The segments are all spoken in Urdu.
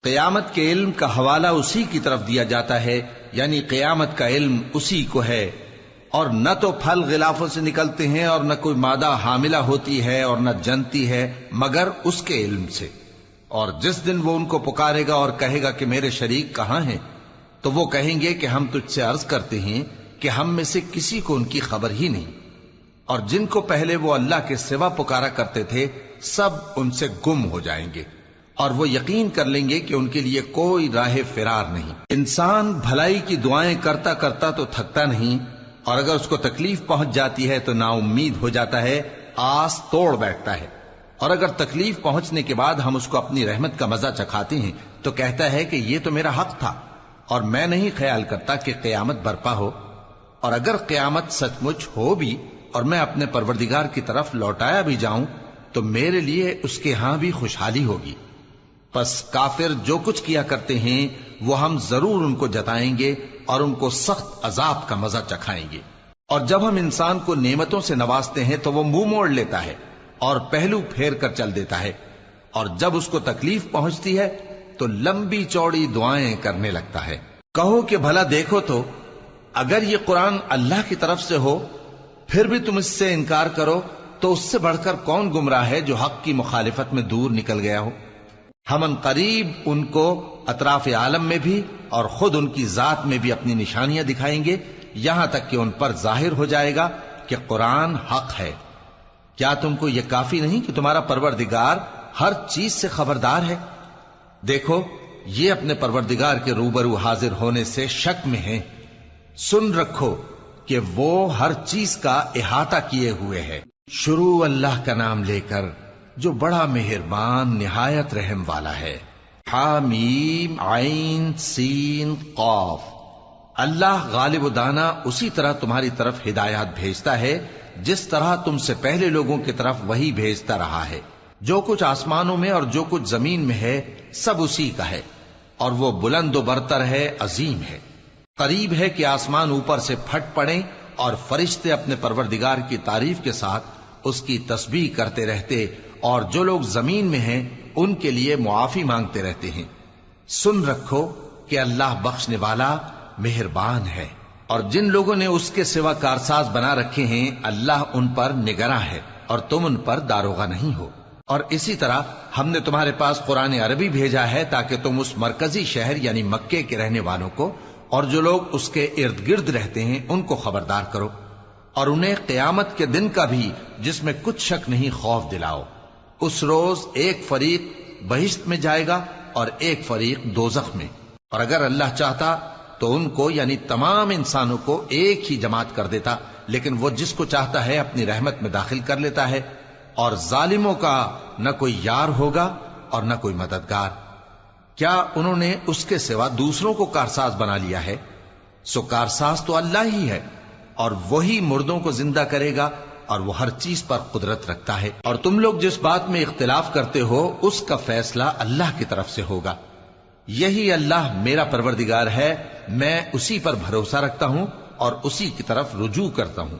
قیامت کے علم کا حوالہ اسی کی طرف دیا جاتا ہے، یعنی قیامت کا علم اسی کو ہے، اور نہ تو پھل غلافوں سے نکلتے ہیں اور نہ کوئی مادہ حاملہ ہوتی ہے اور نہ جنتی ہے مگر اس کے علم سے۔ اور جس دن وہ ان کو پکارے گا اور کہے گا کہ میرے شریک کہاں ہیں، تو وہ کہیں گے کہ ہم تجھ سے عرض کرتے ہیں کہ ہم میں سے کسی کو ان کی خبر ہی نہیں، اور جن کو پہلے وہ اللہ کے سوا پکارا کرتے تھے سب ان سے گم ہو جائیں گے، اور وہ یقین کر لیں گے کہ ان کے لیے کوئی راہ فرار نہیں۔ انسان بھلائی کی دعائیں کرتا کرتا تو تھکتا نہیں، اور اگر اس کو تکلیف پہنچ جاتی ہے تو نا امید ہو جاتا ہے، آس توڑ بیٹھتا ہے، اور اگر تکلیف پہنچنے کے بعد ہم اس کو اپنی رحمت کا مزہ چکھاتے ہیں تو کہتا ہے کہ یہ تو میرا حق تھا، اور میں نہیں خیال کرتا کہ قیامت برپا ہو۔ اور اگر قیامت سچ مچ ہو بھی اور میں اپنے پروردگار کی طرف لوٹایا بھی جاؤں تو میرے لیے اس کے ہاں بھی خوشحالی ہوگی۔ پس کافر جو کچھ کیا کرتے ہیں وہ ہم ضرور ان کو جتائیں گے اور ان کو سخت عذاب کا مزہ چکھائیں گے۔ اور جب ہم انسان کو نعمتوں سے نوازتے ہیں تو وہ منہ موڑ لیتا ہے اور پہلو پھیر کر چل دیتا ہے، اور جب اس کو تکلیف پہنچتی ہے تو لمبی چوڑی دعائیں کرنے لگتا ہے۔ کہو کہ بھلا دیکھو تو اگر یہ قرآن اللہ کی طرف سے ہو پھر بھی تم اس سے انکار کرو تو اس سے بڑھ کر کون گمراہ ہے جو حق کی مخالفت میں دور نکل گیا ہو۔ ہم ان قریب ان کو اطراف عالم میں بھی اور خود ان کی ذات میں بھی اپنی نشانیاں دکھائیں گے، یہاں تک کہ ان پر ظاہر ہو جائے گا کہ قرآن حق ہے۔ کیا تم کو یہ کافی نہیں کہ تمہارا پروردگار ہر چیز سے خبردار ہے؟ دیکھو یہ اپنے پروردگار کے روبرو حاضر ہونے سے شک میں ہیں، سن رکھو کہ وہ ہر چیز کا احاطہ کیے ہوئے ہے۔ شروع اللہ کا نام لے کر جو بڑا مہربان نہایت رحم والا ہے۔ حامیم عین سین قاف۔ اللہ غالب و دانا اسی طرح تمہاری طرف ہدایات بھیجتا ہے جس طرح تم سے پہلے لوگوں کی طرف وہی بھیجتا رہا ہے۔ جو کچھ آسمانوں میں اور جو کچھ زمین میں ہے سب اسی کا ہے، اور وہ بلند و برتر ہے، عظیم ہے۔ قریب ہے کہ آسمان اوپر سے پھٹ پڑیں اور فرشتے اپنے پروردگار کی تعریف کے ساتھ اس کی تسبیح کرتے رہتے، اور جو لوگ زمین میں ہیں ان کے لیے معافی مانگتے رہتے ہیں۔ سن رکھو کہ اللہ بخشنے والا مہربان ہے، اور جن لوگوں نے اس کے سوا کارساز بنا رکھے ہیں اللہ ان پر نگراں ہے اور تم ان پر داروغہ نہیں ہو۔ اور اسی طرح ہم نے تمہارے پاس قرآن عربی بھیجا ہے تاکہ تم اس مرکزی شہر یعنی مکے کے رہنے والوں کو اور جو لوگ اس کے ارد گرد رہتے ہیں ان کو خبردار کرو، اور انہیں قیامت کے دن کا بھی جس میں کچھ شک نہیں خوف دلاؤ۔ اس روز ایک فریق بہشت میں جائے گا اور ایک فریق دوزخ میں، اور اگر اللہ چاہتا تو ان کو یعنی تمام انسانوں کو ایک ہی جماعت کر دیتا، لیکن وہ جس کو چاہتا ہے اپنی رحمت میں داخل کر لیتا ہے، اور ظالموں کا نہ کوئی یار ہوگا اور نہ کوئی مددگار۔ کیا انہوں نے اس کے سوا دوسروں کو کارساز بنا لیا ہے؟ سو کارساز تو اللہ ہی ہے، اور وہی مردوں کو زندہ کرے گا، اور وہ ہر چیز پر قدرت رکھتا ہے۔ اور تم لوگ جس بات میں اختلاف کرتے ہو اس کا فیصلہ اللہ کی طرف سے ہوگا۔ یہی اللہ میرا پروردگار ہے، میں اسی پر بھروسہ رکھتا ہوں اور اسی کی طرف رجوع کرتا ہوں۔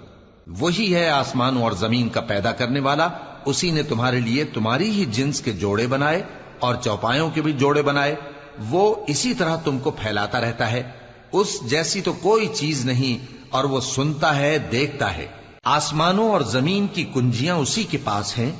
وہی ہے آسمانوں اور زمین کا پیدا کرنے والا، اسی نے تمہارے لیے تمہاری ہی جنس کے جوڑے بنائے اور چوپایوں کے بھی جوڑے بنائے، وہ اسی طرح تم کو پھیلاتا رہتا ہے۔ اس جیسی تو کوئی چیز نہیں، اور وہ سنتا ہے، دیکھتا ہے۔ آسمانوں اور زمین کی کنجیاں اسی کے پاس ہیں،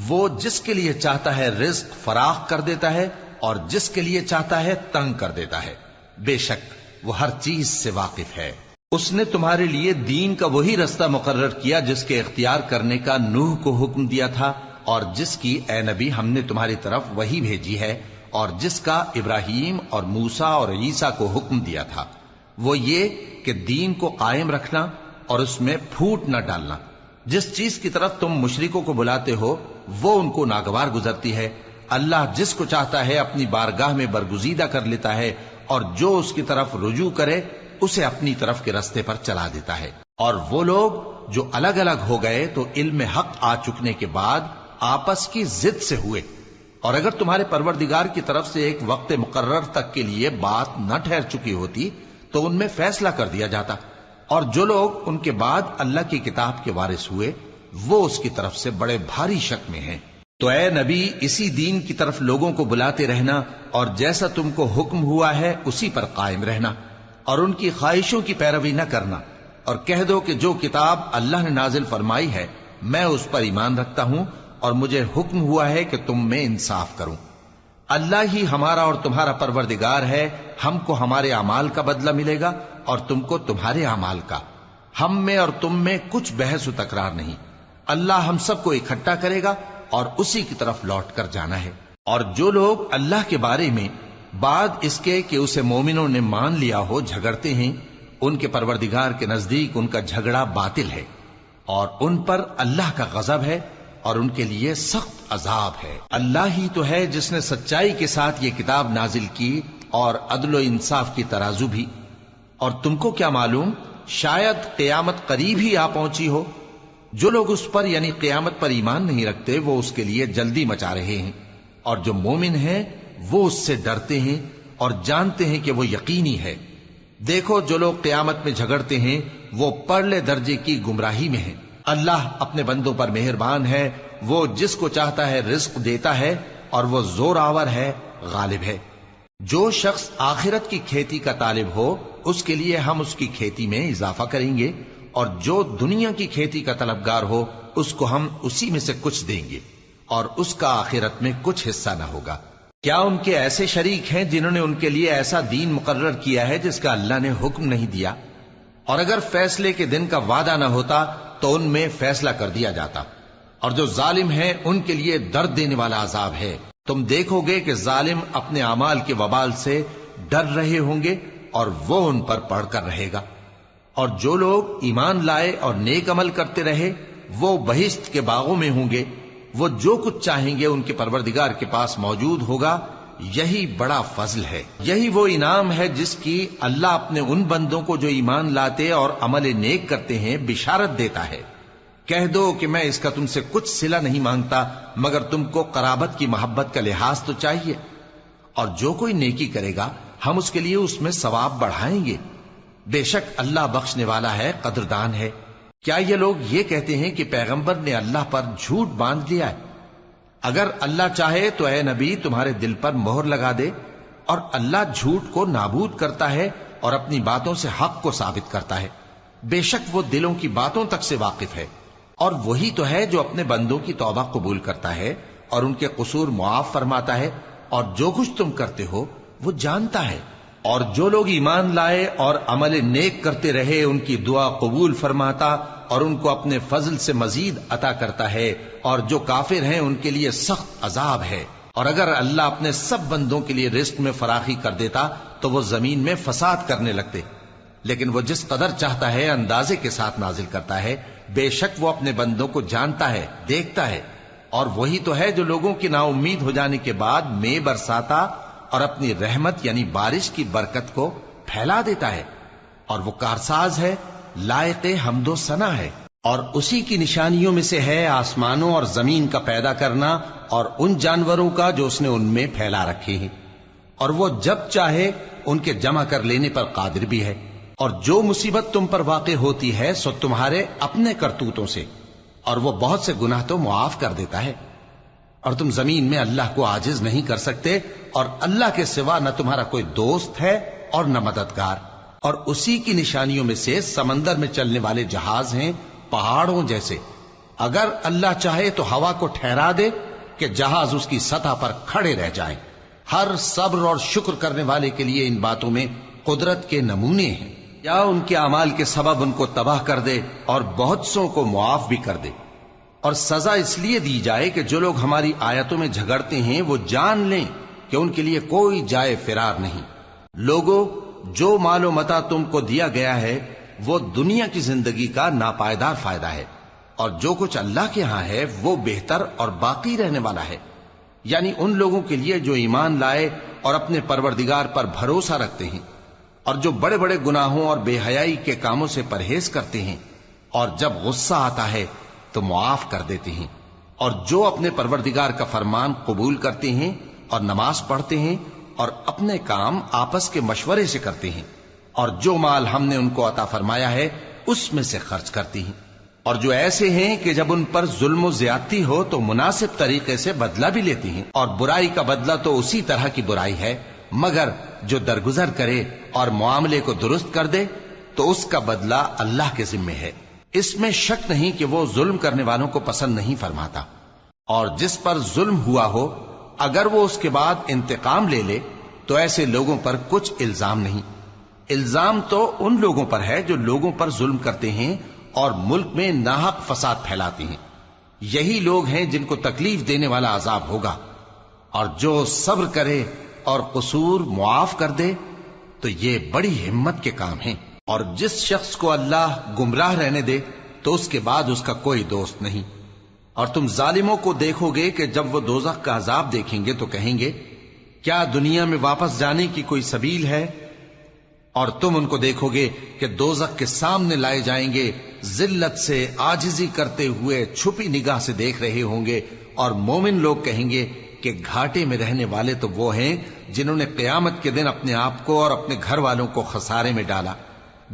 وہ جس کے لیے چاہتا ہے رزق فراخ کر دیتا ہے اور جس کے لیے چاہتا ہے تنگ کر دیتا ہے۔ بے شک وہ ہر چیز سے واقف ہے۔ اس نے تمہارے لیے دین کا وہی رستہ مقرر کیا جس کے اختیار کرنے کا نوح کو حکم دیا تھا، اور جس کی اے نبی ہم نے تمہاری طرف وہی بھیجی ہے، اور جس کا ابراہیم اور موسیٰ اور عیسیٰ کو حکم دیا تھا، وہ یہ کہ دین کو قائم رکھنا اور اس میں پھوٹ نہ ڈالنا۔ جس چیز کی طرف تم مشرکوں کو بلاتے ہو وہ ان کو ناگوار گزرتی ہے۔ اللہ جس کو چاہتا ہے اپنی بارگاہ میں برگزیدہ کر لیتا ہے، اور جو اس کی طرف رجوع کرے اسے اپنی طرف کے رستے پر چلا دیتا ہے۔ اور وہ لوگ جو الگ الگ ہو گئے تو علم حق آ چکنے کے بعد آپس کی ضد سے ہوئے، اور اگر تمہارے پروردگار کی طرف سے ایک وقت مقرر تک کے لیے بات نہ ٹھہر چکی ہوتی تو ان میں فیصلہ کر دیا جاتا، اور جو لوگ ان کے بعد اللہ کی کتاب کے وارث ہوئے وہ اس کی طرف سے بڑے بھاری شک میں ہیں۔ تو اے نبی اسی دین کی طرف لوگوں کو بلاتے رہنا اور جیسا تم کو حکم ہوا ہے اسی پر قائم رہنا اور ان کی خواہشوں کی پیروی نہ کرنا، اور کہہ دو کہ جو کتاب اللہ نے نازل فرمائی ہے میں اس پر ایمان رکھتا ہوں اور مجھے حکم ہوا ہے کہ تم میں انصاف کروں۔ اللہ ہی ہمارا اور تمہارا پروردگار ہے، ہم کو ہمارے اعمال کا بدلہ ملے گا اور تم کو تمہارے اعمال کا، ہم میں اور تم میں کچھ بحث و تکرار نہیں۔ اللہ ہم سب کو اکٹھا کرے گا اور اسی کی طرف لوٹ کر جانا ہے۔ اور جو لوگ اللہ کے بارے میں بعد اس کے کہ اسے مومنوں نے مان لیا ہو جھگڑتے ہیں، ان کے پروردگار کے نزدیک ان کا جھگڑا باطل ہے اور ان پر اللہ کا غضب ہے اور ان کے لیے سخت عذاب ہے۔ اللہ ہی تو ہے جس نے سچائی کے ساتھ یہ کتاب نازل کی اور عدل و انصاف کی ترازو بھی۔ اور تم کو کیا معلوم، شاید قیامت قریب ہی آ پہنچی ہو۔ جو لوگ اس پر یعنی قیامت پر ایمان نہیں رکھتے وہ اس کے لیے جلدی مچا رہے ہیں، اور جو مومن ہیں وہ اس سے ڈرتے ہیں اور جانتے ہیں کہ وہ یقینی ہے۔ دیکھو جو لوگ قیامت میں جھگڑتے ہیں وہ پرلے درجے کی گمراہی میں ہیں۔ اللہ اپنے بندوں پر مہربان ہے، وہ جس کو چاہتا ہے رزق دیتا ہے اور وہ زور آور ہے، غالب ہے۔ جو شخص آخرت کی کھیتی کا طالب ہو اس کے لیے ہم اس کی کھیتی میں اضافہ کریں گے، اور جو دنیا کی کھیتی کا طلبگار ہو اس کو ہم اسی میں سے کچھ دیں گے اور اس کا آخرت میں کچھ حصہ نہ ہوگا۔ کیا ان کے ایسے شریک ہیں جنہوں نے ان کے لیے ایسا دین مقرر کیا ہے جس کا اللہ نے حکم نہیں دیا؟ اور اگر فیصلے کے دن کا وعدہ نہ ہوتا تو ان میں فیصلہ کر دیا جاتا، اور جو ظالم ہیں ان کے لیے درد دینے والا عذاب ہے۔ تم دیکھو گے کہ ظالم اپنے اعمال کے وبال سے ڈر رہے ہوں گے اور وہ ان پر پڑھ کر رہے گا۔ اور جو لوگ ایمان لائے اور نیک عمل کرتے رہے وہ بہشت کے باغوں میں ہوں گے، وہ جو کچھ چاہیں گے ان کے پروردگار کے پاس موجود ہوگا۔ یہی بڑا فضل ہے، یہی وہ انعام ہے جس کی اللہ اپنے ان بندوں کو جو ایمان لاتے اور عمل نیک کرتے ہیں بشارت دیتا ہے۔ کہہ دو کہ میں اس کا تم سے کچھ صلہ نہیں مانگتا مگر تم کو قرابت کی محبت کا لحاظ تو چاہیے، اور جو کوئی نیکی کرے گا ہم اس کے لیے اس میں ثواب بڑھائیں گے۔ بے شک اللہ بخشنے والا ہے، قدردان ہے۔ کیا یہ لوگ یہ کہتے ہیں کہ پیغمبر نے اللہ پر جھوٹ باندھ لیا ہے؟ اگر اللہ چاہے تو اے نبی تمہارے دل پر مہر لگا دے، اور اللہ جھوٹ کو نابود کرتا ہے اور اپنی باتوں سے حق کو ثابت کرتا ہے۔ بے شک وہ دلوں کی باتوں تک سے واقف ہے، اور وہی تو ہے جو اپنے بندوں کی توبہ قبول کرتا ہے اور ان کے قصور معاف فرماتا ہے، اور جو کچھ تم کرتے ہو وہ جانتا ہے۔ اور جو لوگ ایمان لائے اور عمل نیک کرتے رہے ان کی دعا قبول فرماتا اور ان کو اپنے فضل سے مزید عطا کرتا ہے، اور جو کافر ہیں ان کے لیے سخت عذاب ہے۔ اور اگر اللہ اپنے سب بندوں کے لیے رزق میں فراخی کر دیتا تو وہ زمین میں فساد کرنے لگتے، لیکن وہ جس قدر چاہتا ہے اندازے کے ساتھ نازل کرتا ہے۔ بے شک وہ اپنے بندوں کو جانتا ہے، دیکھتا ہے، اور وہی تو ہے جو لوگوں کی نا امید ہو جانے کے بعد میں برساتا اور اپنی رحمت یعنی بارش کی برکت کو پھیلا دیتا ہے، اور وہ کارساز ہے، لائق حمد و ثنا ہے۔ اور اسی کی نشانیوں میں سے ہے آسمانوں اور زمین کا پیدا کرنا اور ان جانوروں کا جو اس نے ان میں پھیلا رکھے ہیں، اور وہ جب چاہے ان کے جمع کر لینے پر قادر بھی ہے۔ اور جو مصیبت تم پر واقع ہوتی ہے سو تمہارے اپنے کرتوتوں سے، اور وہ بہت سے گناہ تو معاف کر دیتا ہے۔ اور تم زمین میں اللہ کو عاجز نہیں کر سکتے، اور اللہ کے سوا نہ تمہارا کوئی دوست ہے اور نہ مددگار۔ اور اسی کی نشانیوں میں سے سمندر میں چلنے والے جہاز ہیں، پہاڑوں جیسے۔ اگر اللہ چاہے تو ہوا کو ٹھہرا دے کہ جہاز اس کی سطح پر کھڑے رہ جائیں۔ ہر صبر اور شکر کرنے والے کے لیے ان باتوں میں قدرت کے نمونے ہیں۔ یا ان کے اعمال کے سبب ان کو تباہ کر دے اور بہت سوں کو معاف بھی کر دے۔ اور سزا اس لیے دی جائے کہ جو لوگ ہماری آیتوں میں جھگڑتے ہیں وہ جان لیں کہ ان کے لیے کوئی جائے فرار نہیں۔ لوگوں، جو مال و متاع تم کو دیا گیا ہے وہ دنیا کی زندگی کا ناپائیدار فائدہ ہے، اور جو کچھ اللہ کے ہاں ہے وہ بہتر اور باقی رہنے والا ہے۔ یعنی ان لوگوں کے لیے جو ایمان لائے اور اپنے پروردگار پر بھروسہ رکھتے ہیں، اور جو بڑے بڑے گناہوں اور بے حیائی کے کاموں سے پرہیز کرتے ہیں، اور جب غصہ آتا ہے تو معاف کر دیتے ہیں، اور جو اپنے پروردگار کا فرمان قبول کرتے ہیں اور نماز پڑھتے ہیں اور اپنے کام آپس کے مشورے سے کرتے ہیں، اور جو مال ہم نے ان کو عطا فرمایا ہے اس میں سے خرچ کرتے ہیں۔ اور جو ایسے ہیں کہ جب ان پر ظلم و زیادتی ہو تو مناسب طریقے سے بدلہ بھی لیتی ہیں، اور برائی کا بدلہ تو اسی طرح کی برائی ہے، مگر جو درگزر کرے اور معاملے کو درست کر دے تو اس کا بدلہ اللہ کے ذمے ہے۔ اس میں شک نہیں کہ وہ ظلم کرنے والوں کو پسند نہیں فرماتا، اور جس پر ظلم ہوا ہو اگر وہ اس کے بعد انتقام لے لے تو ایسے لوگوں پر کچھ الزام نہیں۔ الزام تو ان لوگوں پر ہے جو لوگوں پر ظلم کرتے ہیں اور ملک میں ناحق فساد پھیلاتے ہیں، یہی لوگ ہیں جن کو تکلیف دینے والا عذاب ہوگا۔ اور جو صبر کرے اور قصور معاف کر دے تو یہ بڑی ہمت کے کام ہیں۔ اور جس شخص کو اللہ گمراہ رہنے دے تو اس کے بعد اس کا کوئی دوست نہیں۔ اور تم ظالموں کو دیکھو گے کہ جب وہ دوزخ کا عذاب دیکھیں گے تو کہیں گے کیا دنیا میں واپس جانے کی کوئی سبیل ہے؟ اور تم ان کو دیکھو گے کہ دوزخ کے سامنے لائے جائیں گے، ذلت سے عاجزی کرتے ہوئے چھپی نگاہ سے دیکھ رہے ہوں گے، اور مومن لوگ کہیں گے کہ گھاٹے میں رہنے والے تو وہ ہیں جنہوں نے قیامت کے دن اپنے آپ کو اور اپنے گھر والوں کو خسارے میں ڈالا۔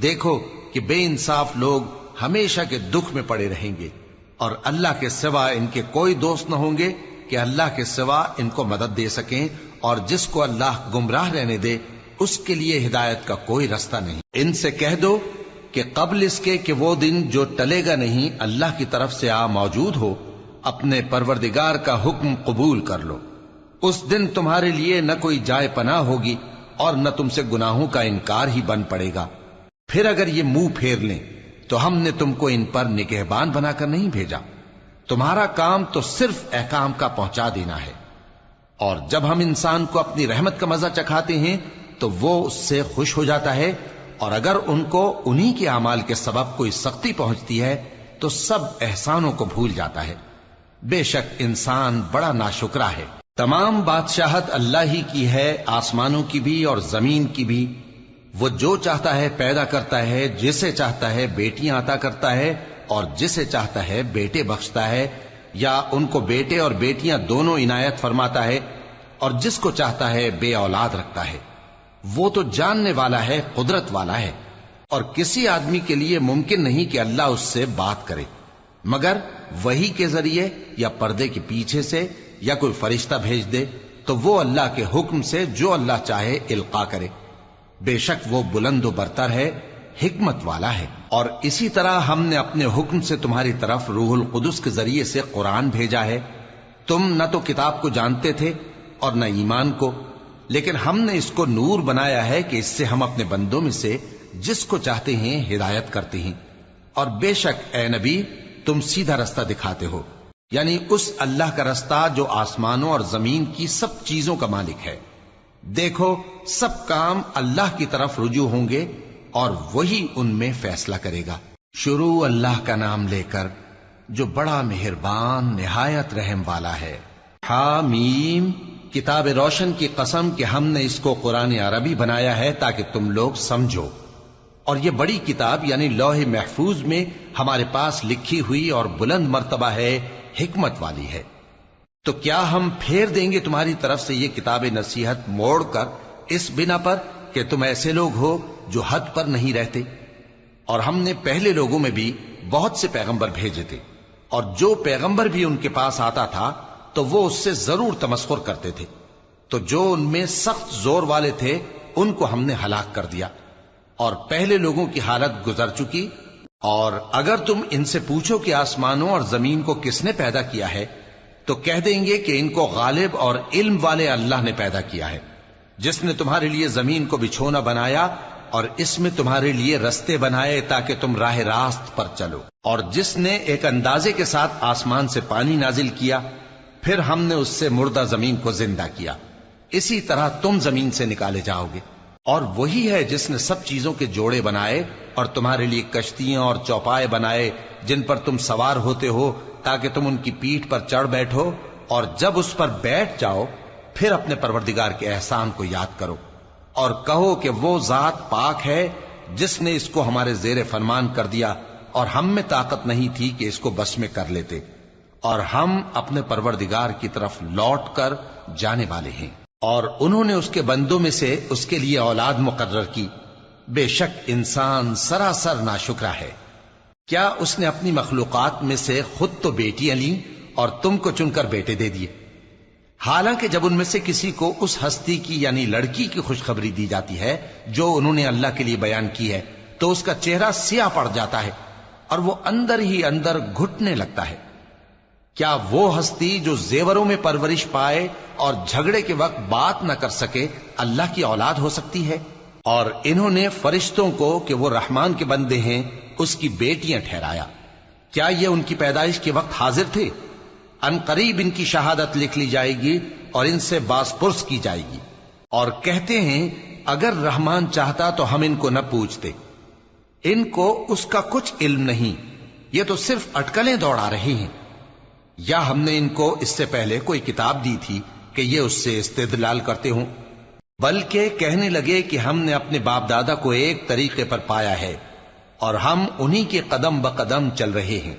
دیکھو کہ بے انصاف لوگ ہمیشہ کے دکھ میں پڑے رہیں گے، اور اللہ کے سوا ان کے کوئی دوست نہ ہوں گے کہ اللہ کے سوا ان کو مدد دے سکیں، اور جس کو اللہ گمراہ رہنے دے اس کے لیے ہدایت کا کوئی رستہ نہیں۔ ان سے کہہ دو کہ قبل اس کے کہ وہ دن جو ٹلے گا نہیں اللہ کی طرف سے موجود ہو، اپنے پروردگار کا حکم قبول کر لو۔ اس دن تمہارے لیے نہ کوئی جائے پناہ ہوگی اور نہ تم سے گناہوں کا انکار ہی بن پڑے گا۔ پھر اگر یہ منہ پھیر لیں تو ہم نے تم کو ان پر نگہبان بنا کر نہیں بھیجا، تمہارا کام تو صرف احکام کا پہنچا دینا ہے۔ اور جب ہم انسان کو اپنی رحمت کا مزہ چکھاتے ہیں تو وہ اس سے خوش ہو جاتا ہے، اور اگر ان کو انہی کے اعمال کے سبب کوئی سختی پہنچتی ہے تو سب احسانوں کو بھول جاتا ہے۔ بے شک انسان بڑا ناشکرا ہے۔ تمام بادشاہت اللہ ہی کی ہے، آسمانوں کی بھی اور زمین کی بھی۔ وہ جو چاہتا ہے پیدا کرتا ہے، جسے چاہتا ہے بیٹیاں عطا کرتا ہے اور جسے چاہتا ہے بیٹے بخشتا ہے، یا ان کو بیٹے اور بیٹیاں دونوں عنایت فرماتا ہے، اور جس کو چاہتا ہے بے اولاد رکھتا ہے۔ وہ تو جاننے والا ہے، قدرت والا ہے، اور کسی آدمی کے لیے ممکن نہیں کہ اللہ اس سے بات کرے مگر وحی کے ذریعے یا پردے کے پیچھے سے، یا کوئی فرشتہ بھیج دے تو وہ اللہ کے حکم سے جو اللہ چاہے القا کرے۔ بے شک وہ بلند و برتر ہے، حکمت والا ہے۔ اور اسی طرح ہم نے اپنے حکم سے تمہاری طرف روح القدس کے ذریعے سے قرآن بھیجا ہے۔ تم نہ تو کتاب کو جانتے تھے اور نہ ایمان کو، لیکن ہم نے اس کو نور بنایا ہے کہ اس سے ہم اپنے بندوں میں سے جس کو چاہتے ہیں ہدایت کرتے ہیں۔ اور بے شک اے نبی تم سیدھا رستہ دکھاتے ہو، یعنی اس اللہ کا رستہ جو آسمانوں اور زمین کی سب چیزوں کا مالک ہے۔ دیکھو سب کام اللہ کی طرف رجوع ہوں گے اور وہی ان میں فیصلہ کرے گا۔ شروع اللہ کا نام لے کر جو بڑا مہربان نہایت رحم والا ہے۔ حامیم، کتاب روشن کی قسم کہ ہم نے اس کو قرآن عربی بنایا ہے تاکہ تم لوگ سمجھو، اور یہ بڑی کتاب یعنی لوح محفوظ میں ہمارے پاس لکھی ہوئی اور بلند مرتبہ ہے، حکمت والی ہے۔ تو کیا ہم پھیر دیں گے تمہاری طرف سے یہ کتاب نصیحت موڑ کر اس بنا پر کہ تم ایسے لوگ ہو جو حد پر نہیں رہتے؟ اور ہم نے پہلے لوگوں میں بھی بہت سے پیغمبر بھیجے تھے، اور جو پیغمبر بھی ان کے پاس آتا تھا تو وہ اس سے ضرور تمسخر کرتے تھے، تو جو ان میں سخت زور والے تھے ان کو ہم نے ہلاک کر دیا، اور پہلے لوگوں کی حالت گزر چکی۔ اور اگر تم ان سے پوچھو کہ آسمانوں اور زمین کو کس نے پیدا کیا ہے تو کہہ دیں گے کہ ان کو غالب اور علم والے اللہ نے پیدا کیا ہے، جس نے تمہارے لیے زمین کو بچھونا بنایا اور اس میں تمہارے لیے رستے بنائے تاکہ تم راہ راست پر چلو، اور جس نے ایک اندازے کے ساتھ آسمان سے پانی نازل کیا، پھر ہم نے اس سے مردہ زمین کو زندہ کیا، اسی طرح تم زمین سے نکالے جاؤ گے۔ اور وہی ہے جس نے سب چیزوں کے جوڑے بنائے اور تمہارے لیے کشتیاں اور چوپائے بنائے جن پر تم سوار ہوتے ہو تاکہ تم ان کی پیٹھ پر چڑھ بیٹھو، اور جب اس پر بیٹھ جاؤ پھر اپنے پروردگار کے احسان کو یاد کرو اور کہو کہ وہ ذات پاک ہے جس نے اس کو ہمارے زیر فرمان کر دیا اور ہم میں طاقت نہیں تھی کہ اس کو بس میں کر لیتے، اور ہم اپنے پروردگار کی طرف لوٹ کر جانے والے ہیں۔ اور انہوں نے اس کے بندوں میں سے اس کے لیے اولاد مقرر کی، بے شک انسان سراسر ناشکرا ہے۔ کیا اس نے اپنی مخلوقات میں سے خود تو بیٹیاں لیں اور تم کو چن کر بیٹے دے دیے؟ حالانکہ جب ان میں سے کسی کو اس ہستی کی یعنی لڑکی کی خوشخبری دی جاتی ہے جو انہوں نے اللہ کے لیے بیان کی ہے تو اس کا چہرہ سیاہ پڑ جاتا ہے اور وہ اندر ہی اندر گھٹنے لگتا ہے۔ کیا وہ ہستی جو زیوروں میں پرورش پائے اور جھگڑے کے وقت بات نہ کر سکے اللہ کی اولاد ہو سکتی ہے؟ اور انہوں نے فرشتوں کو کہ وہ رحمان کے بندے ہیں اس کی بیٹیاں ٹھہرایا۔ کیا یہ ان کی پیدائش کے وقت حاضر تھے؟ ان قریب ان کی شہادت لکھ لی جائے گی اور ان سے باز پرس کی جائے گی، اور کہتے ہیں اگر رحمان چاہتا تو ہم ان کو نہ پوچھتے۔ ان کو اس کا کچھ علم نہیں، یہ تو صرف اٹکلیں دوڑا رہے ہیں۔ یا ہم نے ان کو اس سے پہلے کوئی کتاب دی تھی کہ یہ اس سے استدلال کرتے ہوں؟ بلکہ کہنے لگے کہ ہم نے اپنے باپ دادا کو ایک طریقے پر پایا ہے اور ہم انہی کے قدم بقدم چل رہے ہیں،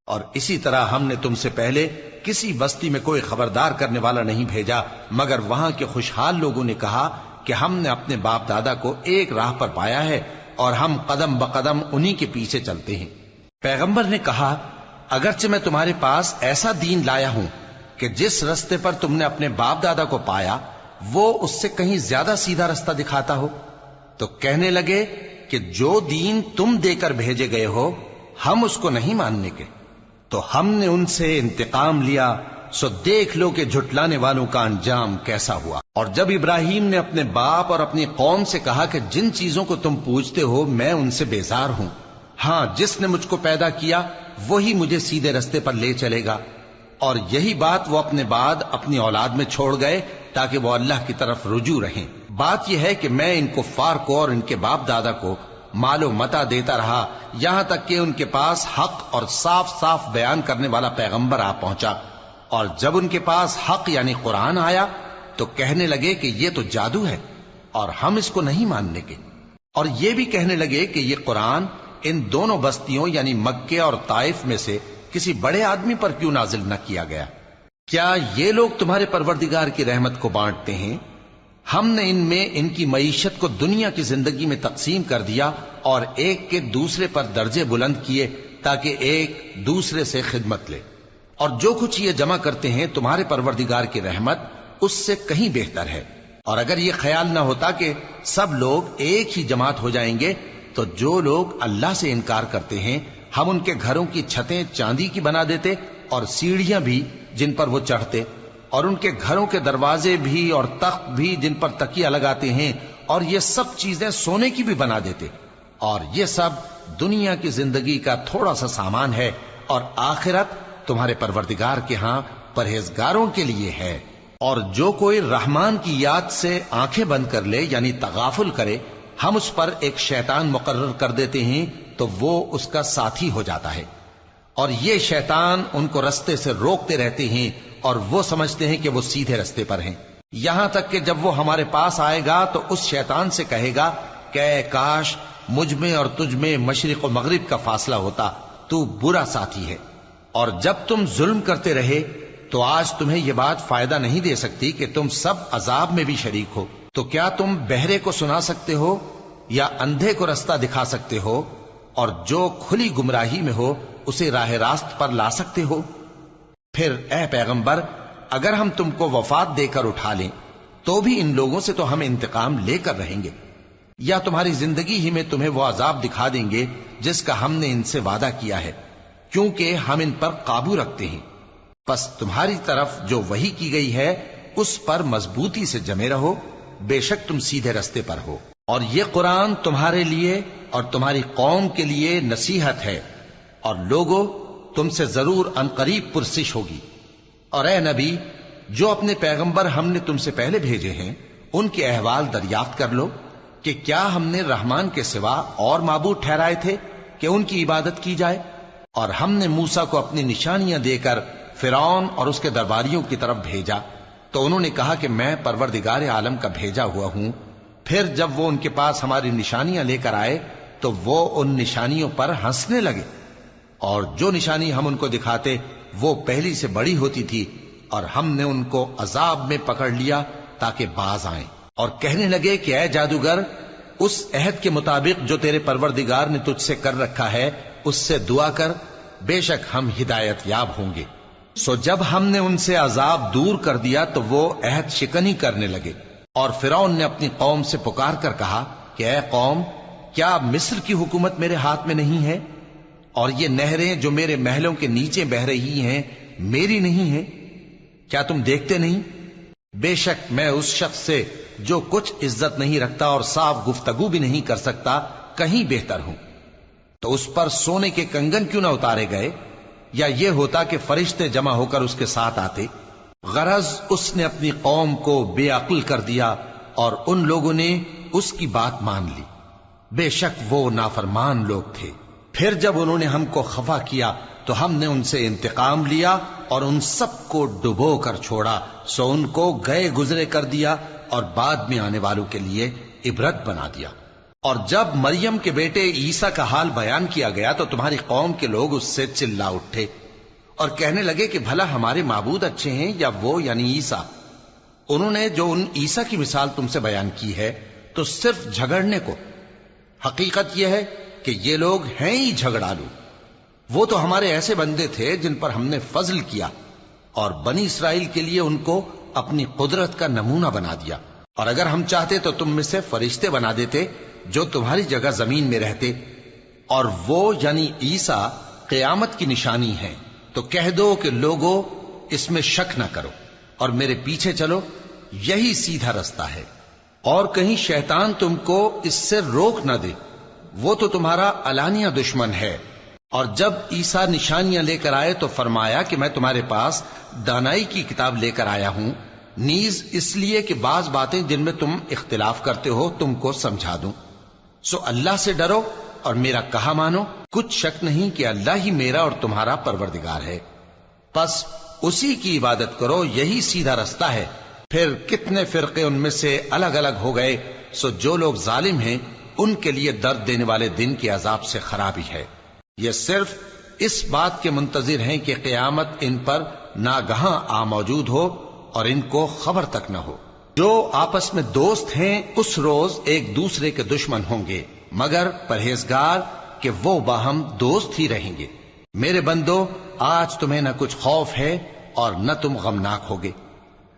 اور اسی طرح ہم نے تم سے پہلے کسی بستی میں کوئی خبردار کرنے والا نہیں بھیجا مگر وہاں کے خوشحال لوگوں نے کہا کہ ہم نے اپنے باپ دادا کو ایک راہ پر پایا ہے اور ہم قدم بقدم انہی کے پیچھے چلتے ہیں۔ پیغمبر نے کہا اگرچہ میں تمہارے پاس ایسا دین لایا ہوں کہ جس رستے پر تم نے اپنے باپ دادا کو پایا وہ اس سے کہیں زیادہ سیدھا رستہ دکھاتا ہو، تو کہنے لگے کہ جو دین تم دے کر بھیجے گئے ہو ہم اس کو نہیں ماننے کے، تو ہم نے ان سے انتقام لیا، سو دیکھ لو کہ جھٹلانے والوں کا انجام کیسا ہوا۔ اور جب ابراہیم نے اپنے باپ اور اپنی قوم سے کہا کہ جن چیزوں کو تم پوجتے ہو میں ان سے بیزار ہوں، ہاں جس نے مجھ کو پیدا کیا وہی مجھے سیدھے رستے پر لے چلے گا، اور یہی بات وہ اپنے بعد اپنی اولاد میں چھوڑ گئے تاکہ وہ اللہ کی طرف رجوع رہیں۔ بات یہ ہے کہ میں ان کفار کو اور ان کے باپ دادا کو مال و متاع دیتا رہا یہاں تک کہ ان کے پاس حق اور صاف صاف بیان کرنے والا پیغمبر آ پہنچا، اور جب ان کے پاس حق یعنی قرآن آیا تو کہنے لگے کہ یہ تو جادو ہے اور ہم اس کو نہیں ماننے کے، اور یہ بھی کہنے لگے کہ یہ قرآن ان دونوں بستیوں یعنی مکے اور طائف میں سے کسی بڑے آدمی پر کیوں نازل نہ کیا گیا؟ کیا یہ لوگ تمہارے پروردگار کی رحمت کو بانٹتے ہیں؟ ہم نے ان میں ان کی معیشت کو دنیا کی زندگی میں تقسیم کر دیا اور ایک کے دوسرے پر درجے بلند کیے تاکہ ایک دوسرے سے خدمت لے، اور جو کچھ یہ جمع کرتے ہیں تمہارے پروردگار کی رحمت اس سے کہیں بہتر ہے۔ اور اگر یہ خیال نہ ہوتا کہ سب لوگ ایک ہی جماعت ہو جائیں گے تو جو لوگ اللہ سے انکار کرتے ہیں ہم ان کے گھروں کی چھتیں چاندی کی بنا دیتے اور سیڑھیاں بھی جن پر وہ چڑھتے، اور ان کے گھروں کے دروازے بھی اور تخت بھی جن پر تکیہ لگاتے ہیں اور یہ سب چیزیں سونے کی بھی بنا دیتے، اور یہ سب دنیا کی زندگی کا تھوڑا سا سامان ہے، اور آخرت تمہارے پروردگار کے ہاں پرہیزگاروں کے لیے ہے۔ اور جو کوئی رحمان کی یاد سے آنکھیں بند کر لے یعنی تغافل کرے ہم اس پر ایک شیطان مقرر کر دیتے ہیں تو وہ اس کا ساتھی ہو جاتا ہے، اور یہ شیطان ان کو رستے سے روکتے رہتے ہیں اور وہ سمجھتے ہیں کہ وہ سیدھے رستے پر ہیں، یہاں تک کہ جب وہ ہمارے پاس آئے گا تو اس شیطان سے کہے گا کہ اے کاش مجھ میں اور تجھ میں مشرق و مغرب کا فاصلہ ہوتا، تو برا ساتھی ہے۔ اور جب تم ظلم کرتے رہے تو آج تمہیں یہ بات فائدہ نہیں دے سکتی کہ تم سب عذاب میں بھی شریک ہو، تو کیا تم بہرے کو سنا سکتے ہو یا اندھے کو رستہ دکھا سکتے ہو، اور جو کھلی گمراہی میں ہو اسے راہ راست پر لا سکتے ہو؟ پھر اے پیغمبر اگر ہم تم کو وفات دے کر اٹھا لیں تو بھی ان لوگوں سے تو ہم انتقام لے کر رہیں گے، یا تمہاری زندگی ہی میں تمہیں وہ عذاب دکھا دیں گے جس کا ہم نے ان سے وعدہ کیا ہے، کیونکہ ہم ان پر قابو رکھتے ہیں۔ پس تمہاری طرف جو وحی کی گئی ہے اس پر مضبوطی سے جمے رہو، بے شک تم سیدھے رستے پر ہو، اور یہ قرآن تمہارے لیے اور تمہاری قوم کے لیے نصیحت ہے، اور لوگوں تم سے ضرور عنقریب پرسش ہوگی۔ اور اے نبی جو اپنے پیغمبر ہم نے تم سے پہلے بھیجے ہیں ان کے احوال دریافت کر لو کہ کیا ہم نے رحمان کے سوا اور معبود ٹھہرائے تھے کہ ان کی عبادت کی جائے؟ اور ہم نے موسیٰ کو اپنی نشانیاں دے کر فرعون اور اس کے درباریوں کی طرف بھیجا تو انہوں نے کہا کہ میں پروردگار عالم کا بھیجا ہوا ہوں۔ پھر جب وہ ان کے پاس ہماری نشانیاں لے کر آئے تو وہ ان نشانیوں پر ہنسنے لگے، اور جو نشانی ہم ان کو دکھاتے وہ پہلی سے بڑی ہوتی تھی، اور ہم نے ان کو عذاب میں پکڑ لیا تاکہ باز آئیں، اور کہنے لگے کہ اے جادوگر اس عہد کے مطابق جو تیرے پروردگار نے تجھ سے کر رکھا ہے اس سے دعا کر، بے شک ہم ہدایت یاب ہوں گے۔ سو جب ہم نے ان سے عذاب دور کر دیا تو وہ عہد شکنی کرنے لگے، اور فرعون نے اپنی قوم سے پکار کر کہا کہ اے قوم، کیا مصر کی حکومت میرے ہاتھ میں نہیں ہے؟ اور یہ نہریں جو میرے محلوں کے نیچے بہ رہی ہیں میری نہیں ہیں؟ کیا تم دیکھتے نہیں؟ بے شک میں اس شخص سے جو کچھ عزت نہیں رکھتا اور صاف گفتگو بھی نہیں کر سکتا کہیں بہتر ہوں۔ تو اس پر سونے کے کنگن کیوں نہ اتارے گئے، یا یہ ہوتا کہ فرشتے جمع ہو کر اس کے ساتھ آتے؟ غرض اس نے اپنی قوم کو بے عقل کر دیا اور ان لوگوں نے اس کی بات مان لی۔ بے شک وہ نافرمان لوگ تھے۔ پھر جب انہوں نے ہم کو خفا کیا تو ہم نے ان سے انتقام لیا اور ان سب کو ڈبو کر چھوڑا، سو ان کو گئے گزرے کر دیا اور بعد میں آنے والوں کے لیے عبرت بنا دیا۔ اور جب مریم کے بیٹے عیسیٰ کا حال بیان کیا گیا تو تمہاری قوم کے لوگ اس سے چلا اٹھے اور کہنے لگے کہ بھلا ہمارے معبود اچھے ہیں یا وہ یعنی عیسیٰ؟ انہوں نے جو ان عیسیٰ کی مثال تم سے بیان کی ہے تو صرف جھگڑنے کو۔ حقیقت یہ ہے کہ یہ لوگ ہیں ہی جھگڑالو۔ وہ تو ہمارے ایسے بندے تھے جن پر ہم نے فضل کیا، اور بنی اسرائیل کے لیے ان کو اپنی قدرت کا نمونہ بنا دیا۔ اور اگر ہم چاہتے تو تم میں سے فرشتے بنا دیتے جو تمہاری جگہ زمین میں رہتے، اور وہ یعنی عیسیٰ قیامت کی نشانی ہے۔ تو کہہ دو کہ لوگوں اس میں شک نہ کرو اور میرے پیچھے چلو، یہی سیدھا رستہ ہے، اور کہیں شیطان تم کو اس سے روک نہ دے، وہ تو تمہارا علانیہ دشمن ہے۔ اور جب عیسیٰ نشانیاں لے کر آئے تو فرمایا کہ میں تمہارے پاس دانائی کی کتاب لے کر آیا ہوں، نیز اس لیے کہ بعض باتیں جن میں تم اختلاف کرتے ہو تم کو سمجھا دوں۔ سو اللہ سے ڈرو اور میرا کہا مانو، کچھ شک نہیں کہ اللہ ہی میرا اور تمہارا پروردگار ہے، پس اسی کی عبادت کرو، یہی سیدھا رستہ ہے۔ پھر کتنے فرقے ان میں سے الگ الگ ہو گئے، سو جو لوگ ظالم ہیں ان کے لیے درد دینے والے دن کے عذاب سے خرابی ہے۔ یہ صرف اس بات کے منتظر ہیں کہ قیامت ان پر ناگہاں آ موجود ہو اور ان کو خبر تک نہ ہو۔ جو آپس میں دوست ہیں اس روز ایک دوسرے کے دشمن ہوں گے، مگر پرہیزگار کہ وہ باہم دوست ہی رہیں گے۔ میرے بندو، آج تمہیں نہ کچھ خوف ہے اور نہ تم غمناک ہوگے۔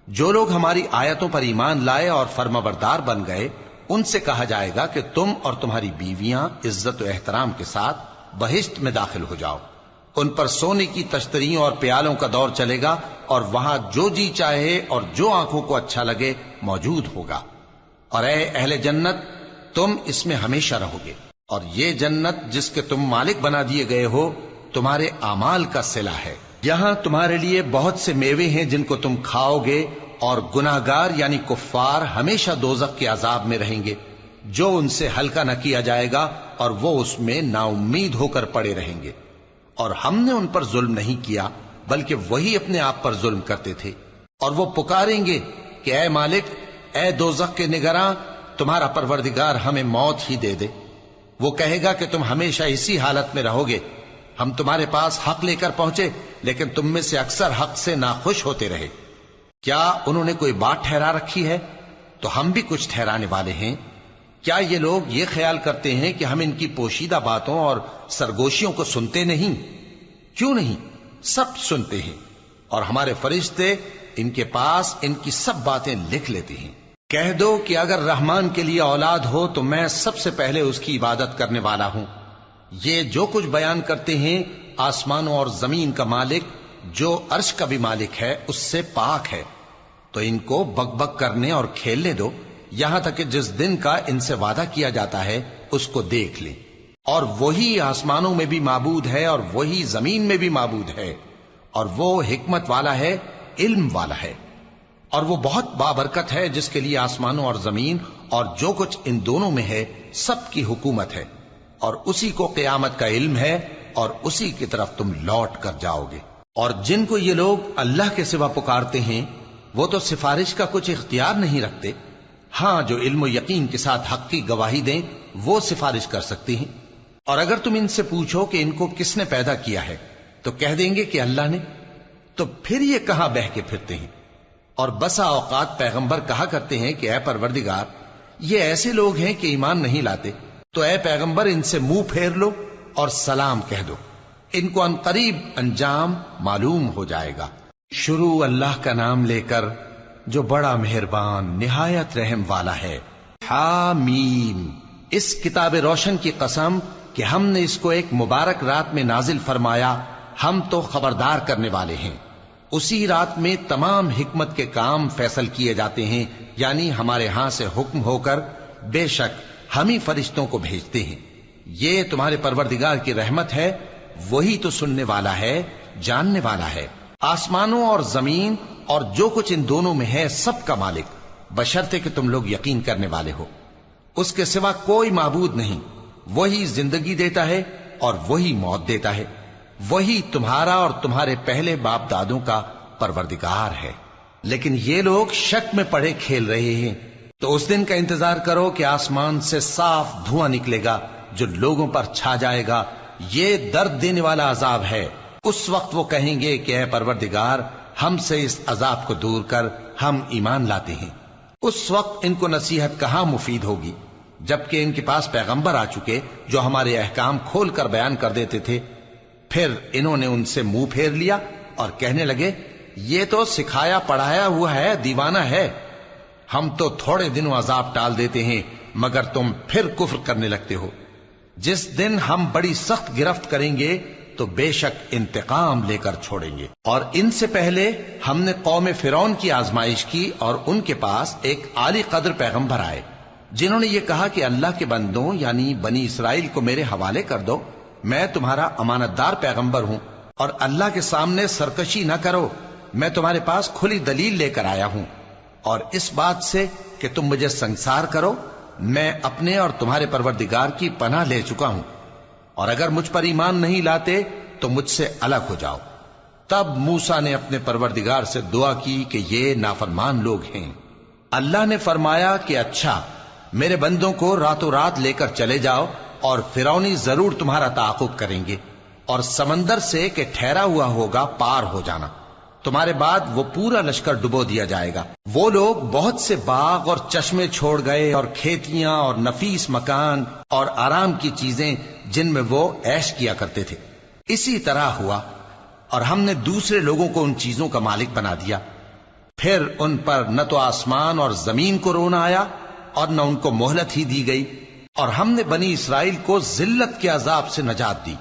جو لوگ ہماری آیتوں پر ایمان لائے اور فرمانبردار بن گئے، ان سے کہا جائے گا کہ تم اور تمہاری بیویاں عزت و احترام کے ساتھ بہشت میں داخل ہو جاؤ۔ ان پر سونے کی تشتریوں اور پیالوں کا دور چلے گا، اور وہاں جو جی چاہے اور جو آنکھوں کو اچھا لگے موجود ہوگا۔ اور اے اہل جنت، تم اس میں ہمیشہ رہو گے، اور یہ جنت جس کے تم مالک بنا دیے گئے ہو تمہارے اعمال کا صلہ ہے۔ یہاں تمہارے لیے بہت سے میوے ہیں جن کو تم کھاؤ گے، اور گناہگار یعنی کفار ہمیشہ دوزخ کے عذاب میں رہیں گے، جو ان سے ہلکا نہ کیا جائے گا، اور وہ اس میں نا امید ہو کر پڑے رہیں گے۔ اور ہم نے ان پر ظلم نہیں کیا بلکہ وہی اپنے آپ پر ظلم کرتے تھے۔ اور وہ پکاریں گے کہ اے مالک، اے دوزخ کے نگراں، تمہارا پروردگار ہمیں موت ہی دے دے۔ وہ کہے گا کہ تم ہمیشہ اسی حالت میں رہو گے، ہم تمہارے پاس حق لے کر پہنچے لیکن تم میں سے اکثر حق سے ناخوش ہوتے رہے۔ کیا انہوں نے کوئی بات ٹھہرا رکھی ہے؟ تو ہم بھی کچھ ٹھہرانے والے ہیں۔ کیا یہ لوگ یہ خیال کرتے ہیں کہ ہم ان کی پوشیدہ باتوں اور سرگوشیوں کو سنتے نہیں؟ کیوں نہیں، سب سنتے ہیں، اور ہمارے فرشتے ان کے پاس ان کی سب باتیں لکھ لیتے ہیں۔ کہہ دو کہ اگر رحمان کے لیے اولاد ہو تو میں سب سے پہلے اس کی عبادت کرنے والا ہوں۔ یہ جو کچھ بیان کرتے ہیں آسمانوں اور زمین کا مالک جو عرش کا بھی مالک ہے اس سے پاک ہے، تو ان کو بک بک کرنے اور کھیلنے دو، یہاں تک کہ جس دن کا ان سے وعدہ کیا جاتا ہے اس کو دیکھ لیں۔ اور وہی آسمانوں میں بھی معبود ہے اور وہی زمین میں بھی معبود ہے، اور وہ حکمت والا ہے، علم والا ہے، اور وہ بہت بابرکت ہے جس کے لیے آسمانوں اور زمین اور جو کچھ ان دونوں میں ہے سب کی حکومت ہے، اور اسی کو قیامت کا علم ہے، اور اسی کی طرف تم لوٹ کر جاؤ گے۔ اور جن کو یہ لوگ اللہ کے سوا پکارتے ہیں وہ تو سفارش کا کچھ اختیار نہیں رکھتے، ہاں جو علم و یقین کے ساتھ حق کی گواہی دیں وہ سفارش کر سکتی ہیں۔ اور اگر تم ان سے پوچھو کہ ان کو کس نے پیدا کیا ہے تو کہہ دیں گے کہ اللہ نے، تو پھر یہ کہاں بہہ کے پھرتے ہیں۔ اور بسا اوقات پیغمبر کہا کرتے ہیں کہ اے پروردگار، یہ ایسے لوگ ہیں کہ ایمان نہیں لاتے، تو اے پیغمبر ان سے منہ پھیر لو اور سلام کہہ دو، ان کو ان قریب انجام معلوم ہو جائے گا۔ شروع اللہ کا نام لے کر جو بڑا مہربان نہایت رحم والا ہے۔ حامیم، اس کتاب روشن کی قسم کہ ہم نے اس کو ایک مبارک رات میں نازل فرمایا، ہم تو خبردار کرنے والے ہیں۔ اسی رات میں تمام حکمت کے کام فیصل کیے جاتے ہیں، یعنی ہمارے ہاں سے حکم ہو کر بے شک ہم ہی فرشتوں کو بھیجتے ہیں۔ یہ تمہارے پروردگار کی رحمت ہے، وہی تو سننے والا ہے، جاننے والا ہے۔ آسمانوں اور زمین اور جو کچھ ان دونوں میں ہے سب کا مالک، بشرطے کہ تم لوگ یقین کرنے والے ہو۔ اس کے سوا کوئی معبود نہیں، وہی زندگی دیتا ہے اور وہی موت دیتا ہے، وہی تمہارا اور تمہارے پہلے باپ دادوں کا پروردگار ہے۔ لیکن یہ لوگ شک میں پڑے کھیل رہے ہیں، تو اس دن کا انتظار کرو کہ آسمان سے صاف دھواں نکلے گا جو لوگوں پر چھا جائے گا، یہ درد دینے والا عذاب ہے۔ اس وقت وہ کہیں گے کہ اے پروردگار، ہم سے اس عذاب کو دور کر، ہم ایمان لاتے ہیں۔ اس وقت ان کو نصیحت کہاں مفید ہوگی، جبکہ ان کے پاس پیغمبر آ چکے جو ہمارے احکام کھول کر بیان کر دیتے تھے۔ پھر انہوں نے ان سے منہ پھیر لیا اور کہنے لگے، یہ تو سکھایا پڑھایا ہوا ہے، دیوانہ ہے۔ ہم تو تھوڑے دنوں عذاب ٹال دیتے ہیں، مگر تم پھر کفر کرنے لگتے ہو۔ جس دن ہم بڑی سخت گرفت کریں گے تو بے شک انتقام لے کر چھوڑیں گے۔ اور ان سے پہلے ہم نے قوم فرعون کی آزمائش کی، اور ان کے پاس ایک عالی قدر پیغمبر آئے جنہوں نے یہ کہا کہ اللہ کے بندوں یعنی بنی اسرائیل کو میرے حوالے کر دو، میں تمہارا امانت دار پیغمبر ہوں، اور اللہ کے سامنے سرکشی نہ کرو، میں تمہارے پاس کھلی دلیل لے کر آیا ہوں، اور اس بات سے کہ تم مجھے سنگسار کرو، میں اپنے اور تمہارے پروردگار کی پناہ لے چکا ہوں، اور اگر مجھ پر ایمان نہیں لاتے تو مجھ سے الگ ہو جاؤ۔ تب موسیٰ نے اپنے پروردگار سے دعا کی کہ یہ نافرمان لوگ ہیں۔ اللہ نے فرمایا کہ اچھا، میرے بندوں کو راتوں رات لے کر چلے جاؤ، اور فرعونی ضرور تمہارا تعاقب کریں گے، اور سمندر سے کہ ٹھہرا ہوا ہوگا پار ہو جانا، تمہارے بعد وہ پورا لشکر ڈبو دیا جائے گا۔ وہ لوگ بہت سے باغ اور چشمے چھوڑ گئے، اور کھیتیاں اور نفیس مکان اور آرام کی چیزیں جن میں وہ عیش کیا کرتے تھے۔ اسی طرح ہوا، اور ہم نے دوسرے لوگوں کو ان چیزوں کا مالک بنا دیا۔ پھر ان پر نہ تو آسمان اور زمین کو رونا آیا، اور نہ ان کو مہلت ہی دی گئی، اور ہم نے بنی اسرائیل کو ذلت کے عذاب سے نجات دی،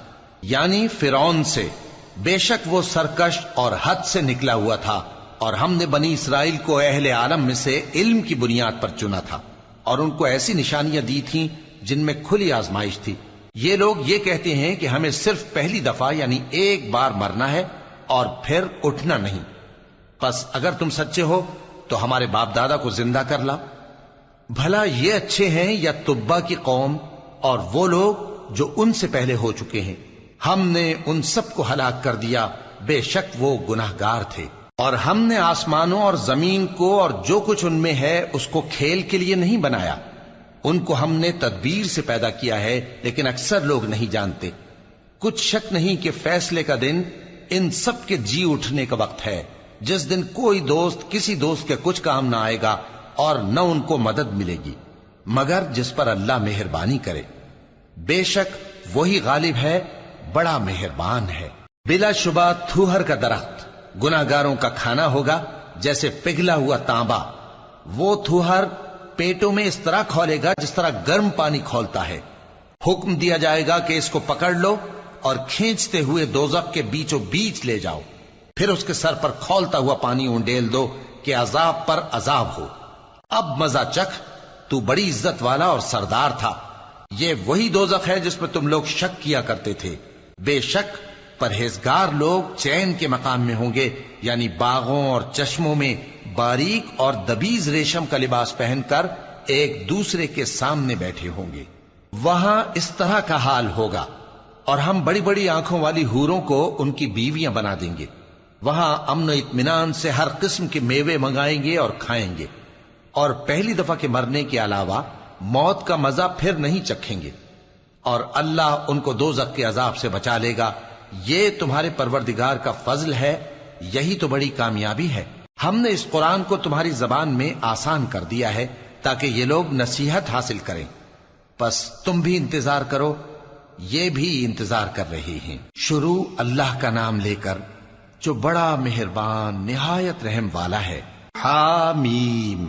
یعنی فرعون سے۔ بے شک وہ سرکش اور حد سے نکلا ہوا تھا، اور ہم نے بنی اسرائیل کو اہل عالم میں سے علم کی بنیاد پر چنا تھا، اور ان کو ایسی نشانیاں دی تھیں جن میں کھلی آزمائش تھی۔ یہ لوگ یہ کہتے ہیں کہ ہمیں صرف پہلی دفعہ یعنی ایک بار مرنا ہے اور پھر اٹھنا نہیں، پس اگر تم سچے ہو تو ہمارے باپ دادا کو زندہ کر لاؤ۔ بھلا یہ اچھے ہیں یا تبا کی قوم اور وہ لوگ جو ان سے پہلے ہو چکے ہیں؟ ہم نے ان سب کو ہلاک کر دیا، بے شک وہ گناہگار تھے۔ اور ہم نے آسمانوں اور زمین کو اور جو کچھ ان میں ہے اس کو کھیل کے لیے نہیں بنایا، ان کو ہم نے تدبیر سے پیدا کیا ہے، لیکن اکثر لوگ نہیں جانتے۔ کچھ شک نہیں کہ فیصلے کا دن ان سب کے جی اٹھنے کا وقت ہے، جس دن کوئی دوست کسی دوست کے کچھ کام نہ آئے گا، اور نہ ان کو مدد ملے گی مگر جس پر اللہ مہربانی کرے۔ بے شک وہی غالب ہے، بڑا مہربان ہے۔ بلا شبہ تھوہر کا درخت گناہگاروں کا کھانا ہوگا، جیسے پگھلا ہوا تانبا۔ وہ تھوہر پیٹوں میں اس طرح کھولے گا جس طرح گرم پانی کھولتا ہے۔ حکم دیا جائے گا کہ اس کو پکڑ لو اور کھینچتے ہوئے دوزخ کے بیچوں بیچ لے جاؤ، پھر اس کے سر پر کھولتا ہوا پانی اونڈیل دو کہ عذاب پر عذاب ہو۔ اب مزہ چکھ، تو بڑی عزت والا اور سردار تھا۔ یہ وہی دوزخ ہے جس میں تم لوگ شک کیا کرتے تھے۔ بے شک پرہیزگار لوگ چین کے مقام میں ہوں گے، یعنی باغوں اور چشموں میں باریک اور دبیز ریشم کا لباس پہن کر ایک دوسرے کے سامنے بیٹھے ہوں گے۔ وہاں اس طرح کا حال ہوگا، اور ہم بڑی بڑی آنکھوں والی حوروں کو ان کی بیویاں بنا دیں گے۔ وہاں امن و اطمینان سے ہر قسم کے میوے منگائیں گے اور کھائیں گے، اور پہلی دفعہ کے مرنے کے علاوہ موت کا مزہ پھر نہیں چکھیں گے، اور اللہ ان کو دوزخ کے عذاب سے بچا لے گا۔ یہ تمہارے پروردگار کا فضل ہے، یہی تو بڑی کامیابی ہے۔ ہم نے اس قرآن کو تمہاری زبان میں آسان کر دیا ہے تاکہ یہ لوگ نصیحت حاصل کریں، پس تم بھی انتظار کرو، یہ بھی انتظار کر رہے ہیں۔ شروع اللہ کا نام لے کر جو بڑا مہربان نہایت رحم والا ہے۔ حامیم،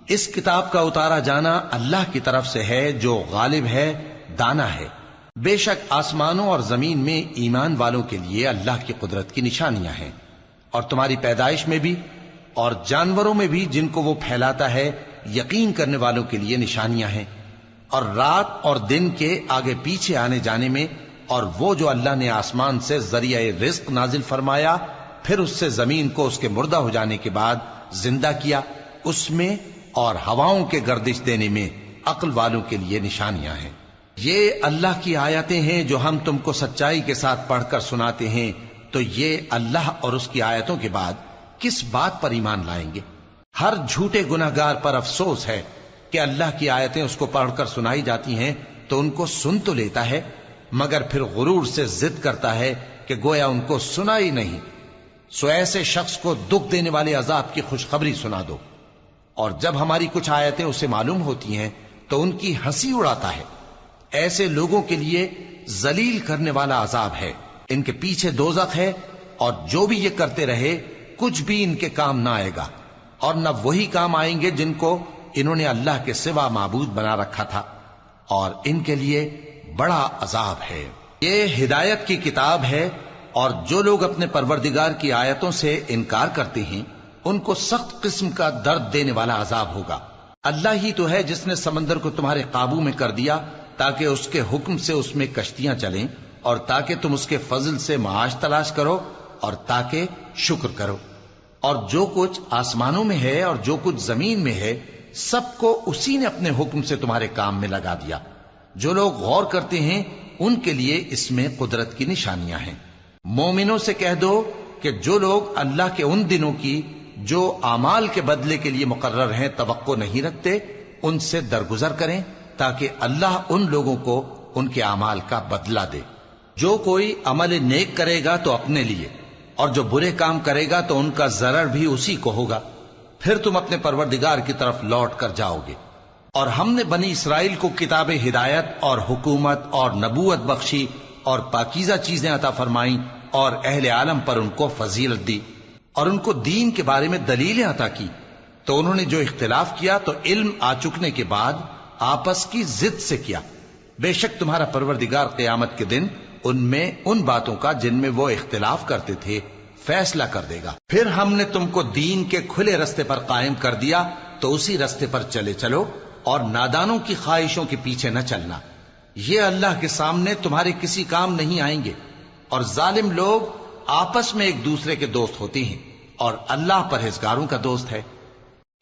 اس کتاب کا اتارا جانا اللہ کی طرف سے ہے جو غالب ہے، دانا ہے۔ بے شک آسمانوں اور زمین میں ایمان والوں کے لیے اللہ کی قدرت کی نشانیاں ہیں، اور تمہاری پیدائش میں بھی اور جانوروں میں بھی جن کو وہ پھیلاتا ہے یقین کرنے والوں کے لیے نشانیاں ہیں، اور رات اور دن کے آگے پیچھے آنے جانے میں، اور وہ جو اللہ نے آسمان سے ذریعہ رزق نازل فرمایا پھر اس سے زمین کو اس کے مردہ ہو جانے کے بعد زندہ کیا، اس میں اور ہواؤں کے گردش دینے میں عقل والوں کے لیے نشانیاں ہیں۔ یہ اللہ کی آیتیں ہیں جو ہم تم کو سچائی کے ساتھ پڑھ کر سناتے ہیں، تو یہ اللہ اور اس کی آیتوں کے بعد کس بات پر ایمان لائیں گے؟ ہر جھوٹے گناہگار پر افسوس ہے کہ اللہ کی آیتیں اس کو پڑھ کر سنائی جاتی ہیں تو ان کو سن تو لیتا ہے مگر پھر غرور سے ضد کرتا ہے کہ گویا ان کو سنا ہی نہیں۔ سو ایسے شخص کو دکھ دینے والے عذاب کی خوشخبری سنا دو، اور جب ہماری کچھ آیتیں اسے معلوم ہوتی ہیں تو ان کی ہنسی اڑاتا ہے۔ ایسے لوگوں کے لیے ذلیل کرنے والا عذاب ہے، ان کے پیچھے دوزخ ہے، اور جو بھی یہ کرتے رہے کچھ بھی ان کے کام نہ آئے گا، اور نہ وہی کام آئیں گے جن کو انہوں نے اللہ کے سوا معبود بنا رکھا تھا، اور ان کے لیے بڑا عذاب ہے۔ یہ ہدایت کی کتاب ہے، اور جو لوگ اپنے پروردگار کی آیتوں سے انکار کرتے ہیں ان کو سخت قسم کا درد دینے والا عذاب ہوگا۔ اللہ ہی تو ہے جس نے سمندر کو تمہارے قابو میں کر دیا تاکہ اس کے حکم سے اس میں کشتیاں چلیں، اور تاکہ تم اس کے فضل سے معاش تلاش کرو، اور تاکہ شکر کرو۔ اور جو کچھ آسمانوں میں ہے اور جو کچھ زمین میں ہے سب کو اسی نے اپنے حکم سے تمہارے کام میں لگا دیا۔ جو لوگ غور کرتے ہیں ان کے لیے اس میں قدرت کی نشانیاں ہیں۔ مومنوں سے کہہ دو کہ جو لوگ اللہ کے ان دنوں کی جو اعمال کے بدلے کے لیے مقرر ہیں توقع نہیں رکھتے ان سے درگزر کریں تاکہ اللہ ان لوگوں کو ان کے اعمال کا بدلہ دے۔ جو کوئی عمل نیک کرے گا تو اپنے لیے، اور جو برے کام کرے گا تو ان کا ضرر بھی اسی کو ہوگا، پھر تم اپنے پروردگار کی طرف لوٹ کر جاؤ گے۔ اور ہم نے بنی اسرائیل کو کتاب ہدایت اور حکومت اور نبوت بخشی اور پاکیزہ چیزیں عطا فرمائیں، اور اہل عالم پر ان کو فضیلت دی، اور ان کو دین کے بارے میں دلیلیں عطا کی، تو انہوں نے جو اختلاف کیا تو علم آ چکنے کے بعد آپس کی ضد سے کیا۔ بے شک تمہارا پروردگار قیامت کے دن ان میں ان باتوں کا جن میں وہ اختلاف کرتے تھے فیصلہ کر دے گا۔ پھر ہم نے تم کو دین کے کھلے رستے پر قائم کر دیا تو اسی رستے پر چلے چلو، اور نادانوں کی خواہشوں کے پیچھے نہ چلنا، یہ اللہ کے سامنے تمہارے کسی کام نہیں آئیں گے۔ اور ظالم لوگ آپس میں ایک دوسرے کے دوست ہوتے ہیں، اور اللہ پرہیزگاروں کا دوست ہے۔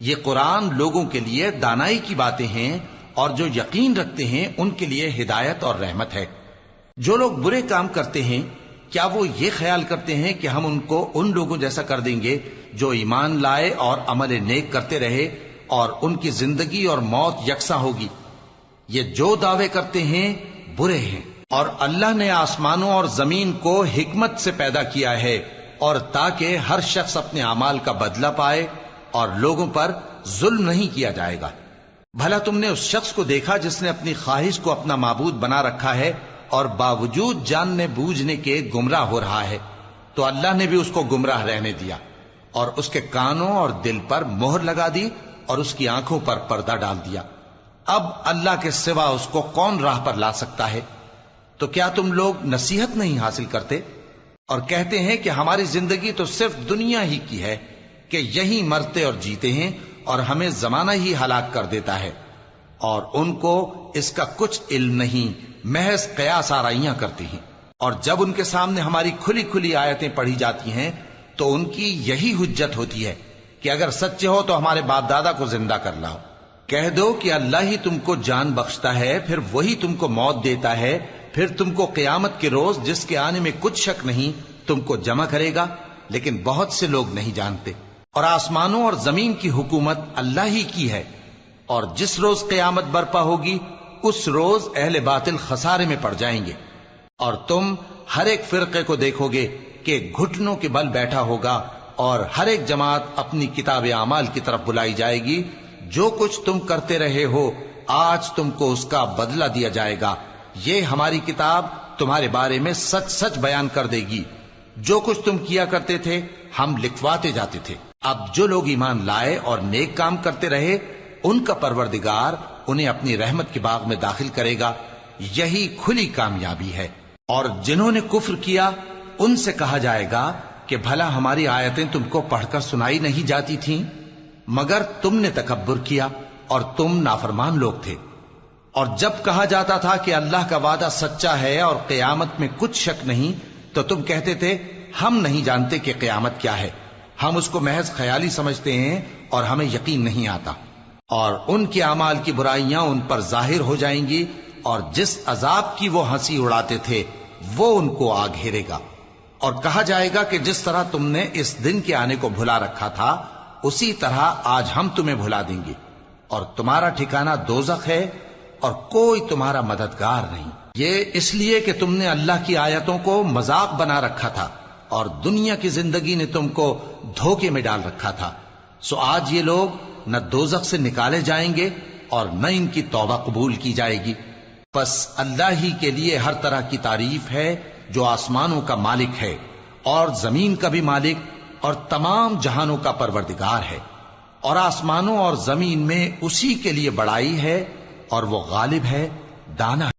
یہ قرآن لوگوں کے لیے دانائی کی باتیں ہیں، اور جو یقین رکھتے ہیں ان کے لیے ہدایت اور رحمت ہے۔ جو لوگ برے کام کرتے ہیں کیا وہ یہ خیال کرتے ہیں کہ ہم ان کو ان لوگوں جیسا کر دیں گے جو ایمان لائے اور عمل نیک کرتے رہے اور ان کی زندگی اور موت یکساں ہوگی؟ یہ جو دعوے کرتے ہیں برے ہیں۔ اور اللہ نے آسمانوں اور زمین کو حکمت سے پیدا کیا ہے، اور تاکہ ہر شخص اپنے اعمال کا بدلہ پائے، اور لوگوں پر ظلم نہیں کیا جائے گا۔ بھلا تم نے اس شخص کو دیکھا جس نے اپنی خواہش کو اپنا معبود بنا رکھا ہے اور باوجود جاننے بوجھنے کے گمراہ ہو رہا ہے؟ تو اللہ نے بھی اس کو گمراہ رہنے دیا، اور اس کے کانوں اور دل پر مہر لگا دی، اور اس کی آنکھوں پر پردہ ڈال دیا۔ اب اللہ کے سوا اس کو کون راہ پر لا سکتا ہے؟ تو کیا تم لوگ نصیحت نہیں حاصل کرتے اور کہتے ہیں کہ ہماری زندگی تو صرف دنیا ہی کی ہے، کہ یہیں مرتے اور جیتے ہیں اور ہمیں زمانہ ہی ہلاک کر دیتا ہے، اور ان کو اس کا کچھ علم نہیں، محض قیاس آرائیاں کرتے ہیں۔ اور جب ان کے سامنے ہماری کھلی کھلی آیتیں پڑھی جاتی ہیں تو ان کی یہی حجت ہوتی ہے کہ اگر سچے ہو تو ہمارے باپ دادا کو زندہ کر لاؤ۔ کہہ دو کہ اللہ ہی تم کو جان بخشتا ہے، پھر وہی تم کو موت دیتا ہے، پھر تم کو قیامت کے روز جس کے آنے میں کچھ شک نہیں تم کو جمع کرے گا، لیکن بہت سے لوگ نہیں جانتے۔ اور آسمانوں اور زمین کی حکومت اللہ ہی کی ہے، اور جس روز قیامت برپا ہوگی اس روز اہل باطل خسارے میں پڑ جائیں گے، اور تم ہر ایک فرقے کو دیکھو گے کہ گھٹنوں کے بل بیٹھا ہوگا، اور ہر ایک جماعت اپنی کتاب اعمال کی طرف بلائی جائے گی۔ جو کچھ تم کرتے رہے ہو آج تم کو اس کا بدلہ دیا جائے گا، یہ ہماری کتاب تمہارے بارے میں سچ سچ بیان کر دے گی. جو کچھ تم کیا کرتے تھے ہم لکھواتے جاتے تھے. اب جو لوگ ایمان لائے اور نیک کام کرتے رہے ان کا پروردگار انہیں اپنی رحمت کے باغ میں داخل کرے گا. یہی کھلی کامیابی ہے. اور جنہوں نے کفر کیا ان سے کہا جائے گا کہ بھلا ہماری آیتیں تم کو پڑھ کر سنائی نہیں جاتی تھیں؟ مگر تم نے تکبر کیا اور تم نافرمان لوگ تھے. اور جب کہا جاتا تھا کہ اللہ کا وعدہ سچا ہے اور قیامت میں کچھ شک نہیں تو تم کہتے تھے ہم نہیں جانتے کہ قیامت کیا ہے، ہم اس کو محض خیالی سمجھتے ہیں اور ہمیں یقین نہیں آتا. اور ان کے اعمال کی برائیاں ان پر ظاہر ہو جائیں گی اور جس عذاب کی وہ ہنسی اڑاتے تھے وہ ان کو آ گھیرے گا. اور کہا جائے گا کہ جس طرح تم نے اس دن کے آنے کو بھلا رکھا تھا اسی طرح آج ہم تمہیں بھلا دیں گے، اور تمہارا ٹھکانہ دوزخ ہے اور کوئی تمہارا مددگار نہیں. یہ اس لیے کہ تم نے اللہ کی آیتوں کو مذاق بنا رکھا تھا اور دنیا کی زندگی نے تم کو دھوکے میں ڈال رکھا تھا. سو آج یہ لوگ نہ دوزخ سے نکالے جائیں گے اور نہ ان کی توبہ قبول کی جائے گی. پس اللہ ہی کے لیے ہر طرح کی تعریف ہے جو آسمانوں کا مالک ہے اور زمین کا بھی مالک اور تمام جہانوں کا پروردگار ہے. اور آسمانوں اور زمین میں اسی کے لیے بڑائی ہے اور وہ غالب ہے، دانا ہے.